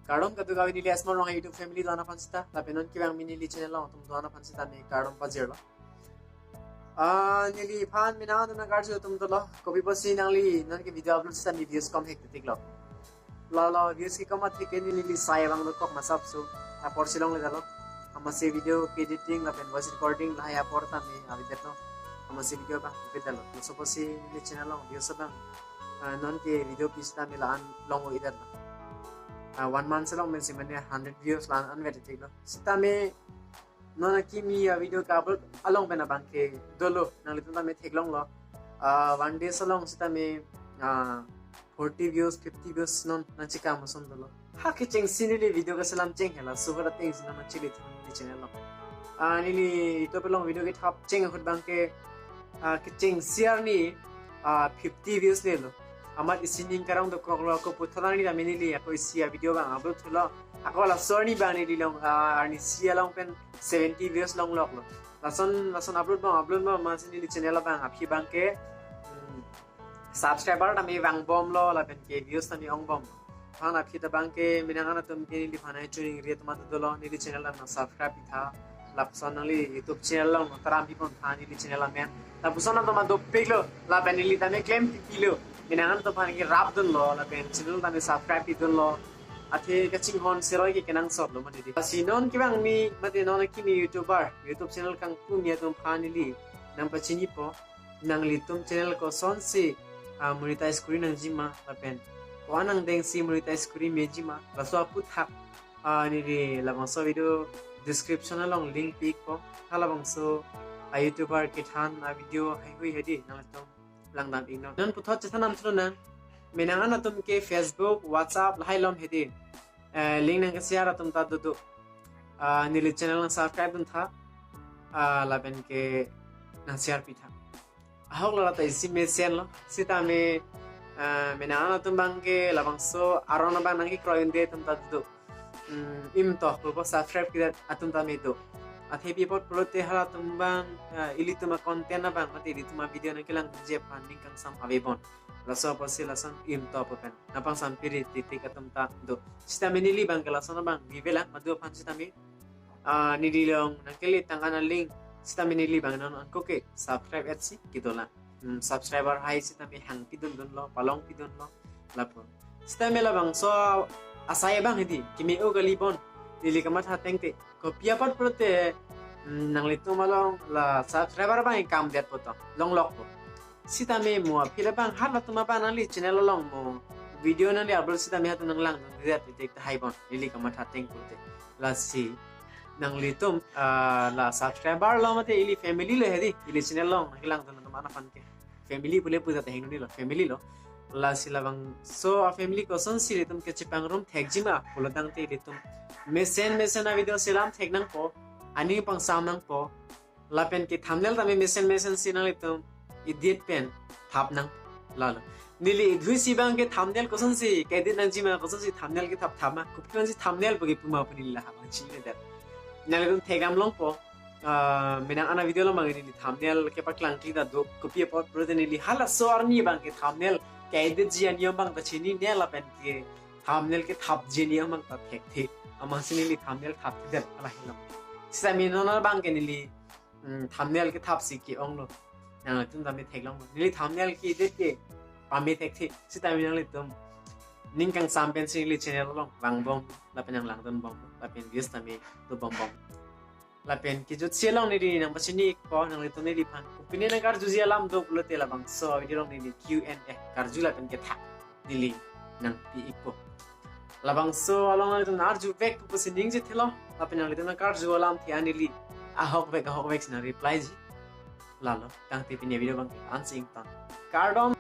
Kardom katu gawi nili asmar rong YouTube family dana pansita lapenon kibang minili channel long tum dana pansita ni kardom pajir lo nili fan mina dana karju tum to lo kopi pasi nangli nan ke video upload sa ni views kom hek tik lo la views ki kama thik ni nili sai bang lo kok masap su apor silong le dalo amase video editing lapen voice recording la ya porta mi abidet lo amase video ka pedalo so pasi nili channel long views bang non ke video pista mi lan long o idat 1 month long men simane 100 views lan unvetted tik lo sita me non kimi video ka upload along bena bangke dolo nang litun ta me thek long lo 1 day long sita me 40 views 50 views non na chika mo son dolo ha ke cheng sinili video ka salam cheng hela subara things na chili thuni channel lo nili to pelong video ke thap cheng khut bangke ke cheng share ni 50 views le lo amar isining karang do koklo ko puthani la minili ako isia video bang upload thulo ako la sorni bani dilong ani sia long pen 70 views long lok lo lason upload ba ma sinili channel bang aphi bang ke subscriber ta mi bang bom lo la pen ke views ta mi ong bom phana aphi ta bang ke minangana tum ke ni phana churing ri tuma do lo ni channel na subscribe tha la personally youtube channel long taram bi pon thani ni channel men ta pusona to ma do peglo la pen ni ta me claim kilo minangan to phani rap dun lo la pen channel ta me subscribe ti dun lo athe ka ching hon seroi ke kenang sot lo mani di sinon ki bang mi mate non ki mi youtube channel kang pu mi tum phani li nang pachini po nang li tum channel ko son si monetize kuri nang jima la pen wanang deng si monetize kuri me jima la so pu tha ni ri la bang so video description along link pic po hala bang so youtuber ke than video hai hui hedi nang to lang dam ing non puthot chathanam chlo na menanga tum ke facebook whatsapp lai lom hedi link nang share tum ta du nili channel na subscribe dun tha la ben ke na share pi tha ahok la ta isi me sen lo sita me menanga tum bang ke la bang so arona bang nang ki kroin de tum ta du im to ko subscribe ki atum ta me do athe bi pot prote hala tum bang ilituma content na bang mate ilituma video na kilang je funding kang sam ave bon laso pasi lasan im to pen napang sampiri titik atum ta do sita menili bang kala sona bang vivela madu pan sita me nidilong nangkeli tangana link sita menili bang non ko ke subscribe at si kidola subscriber hai sita me hang pidun dun lo palong pidun lo lapo sita me la bang so asaya bang hedi kimi o gali bon dili kamat hatengte ko pia pat prote nang litu malong la subscriber bang kam det poto long lok po sita me mo phila bang hat la tuma bang nali channel long mo video nali upload sita me hat nang lang det tek hai bon dili kamat hateng prote la si nang litum la subscriber lo mate ili family le hedi ili channel long nang lang tuna tuma na fan ke family pule puja te hinu lo family lo la silabang so a family ko son si litum ke chipang room thekjima puladang te litum mesen na video silam theknang po ani pang samnang po lapen ke thumbnail ta me mesen sinang litum idiot pen thapnang lalo nili dhui sibang ke thumbnail ko son si ke edit nang jima ko son si thumbnail ke thapma kupon si thumbnail bogi puma puni la ha chi le dat nalitum thegam long po menang ana video lo mangini thumbnail ke pa klang kli da do copy pot prodenili hala so arni bang ke thumbnail ke edit ji aniam bang ta chini ne la pen ke thumbnail ke thap jeniam bang ta thek the amang sinili thumbnail thap der ala hilam sisa minona bang ke nili thumbnail ke thap si ki onglo nang tum da me thek long nili thumbnail ki edit ke pami thek the sita minang le tum ningkang sampen sinili channel long bang bom la pen lang don bom la pen views ta me to bom la pen ki jut sialong ni nang pasini ko nang le to ni pan kupine na kar juzia lam do pulote la bang so video long ni Q&A kar jula pen ke tha nili nang pi ipo labang so along na nar ju vek pu sining je thelo apena le na kar ju alam thi anili ahok vek na reply ji lalo tang te pin video bang ansing tan cardom